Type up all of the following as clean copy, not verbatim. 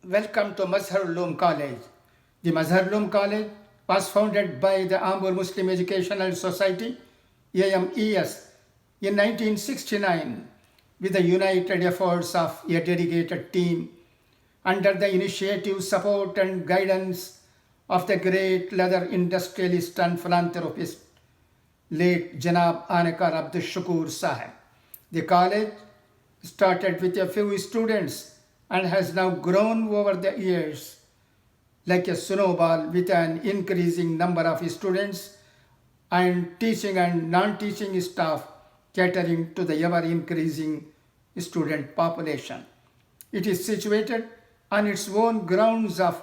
Welcome to Mazhar Uloom College. The Mazhar Uloom College was founded by the Ambur Muslim Educational Society, AMES, in 1969 with the united efforts of a dedicated team under the initiative, support and guidance of the great leather industrialist and philanthropist, late Janab Anekar Abdul Shakur Sahib. The college started with a few students and has now grown over the years like a snowball with an increasing number of students and teaching and non-teaching staff catering to the ever-increasing student population. It is situated on its own grounds of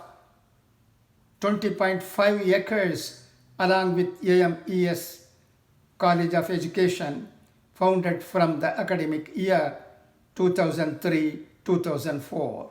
20.5 acres along with AMES College of Education, founded from the academic year 2003-2004.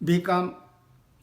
BCom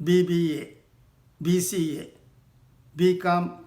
BBA, BCA, BCom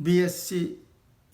BSc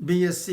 BSc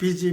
PG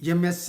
MSc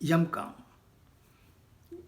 MCom।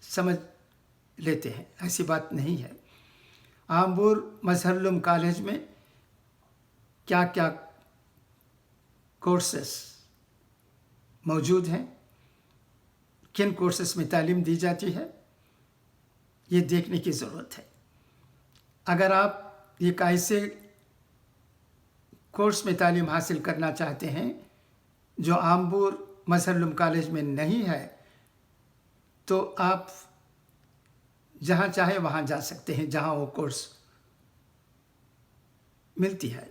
سمجھ لیتے ہیں، ایسی بات نہیں ہے۔ آمبور مظہر العلوم college میں کیا کیا کورسز موجود ہیں، کن کورسز میں تعلیم دی جاتی ہے، یہ دیکھنے کی ضرورت ہے۔ اگر آپ ایک ایسے کورس میں تعلیم حاصل کرنا چاہتے ہیں جو آمبور مظہر العلوم کالج میں نہیں ہے، تو آپ جہاں چاہے وہاں جا سکتے ہیں جہاں وہ کورس ملتی ہے۔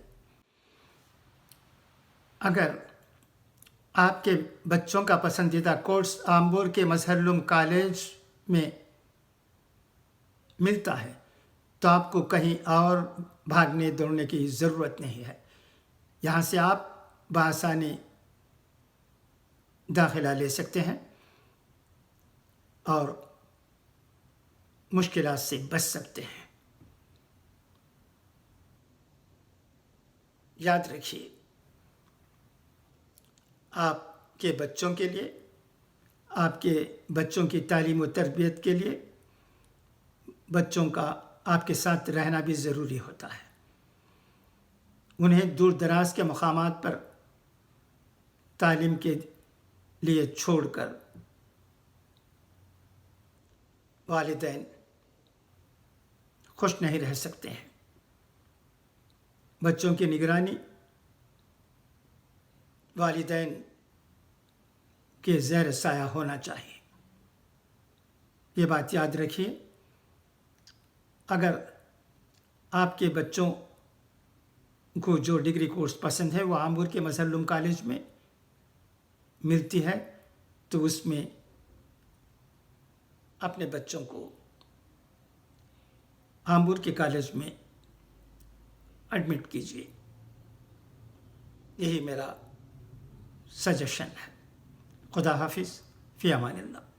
اگر آپ کے بچوں کا پسندیدہ کورس آمبور کے مظہر العلوم کالج میں ملتا ہے تو آپ کو کہیں اور بھاگنے دوڑنے کی ضرورت نہیں ہے، یہاں سے آپ بآسانی داخلہ لے سکتے ہیں اور مشکلات سے بچ سکتے ہیں۔ یاد رکھیے، آپ کے بچوں کے لیے، آپ کے بچوں کی تعلیم و تربیت کے لیے بچوں کا آپ کے ساتھ رہنا بھی ضروری ہوتا ہے۔ انہیں دور دراز کے مقامات پر تعلیم کے لیے چھوڑ کر والدین خوش نہیں رہ سکتے ہیں۔ بچوں کی نگرانی والدین کے زیر سایہ ہونا چاہیے، یہ بات یاد رکھیے۔ اگر آپ کے بچوں کو جو ڈگری کورس پسند ہے وہ آمبور کے مظہر العلوم کالج میں ملتی ہے تو اس میں اپنے بچوں کو آمبور کے کالج میں ایڈمٹ کیجیے، یہی میرا سجیشن ہے۔ خدا حافظ، فی امان اللہ۔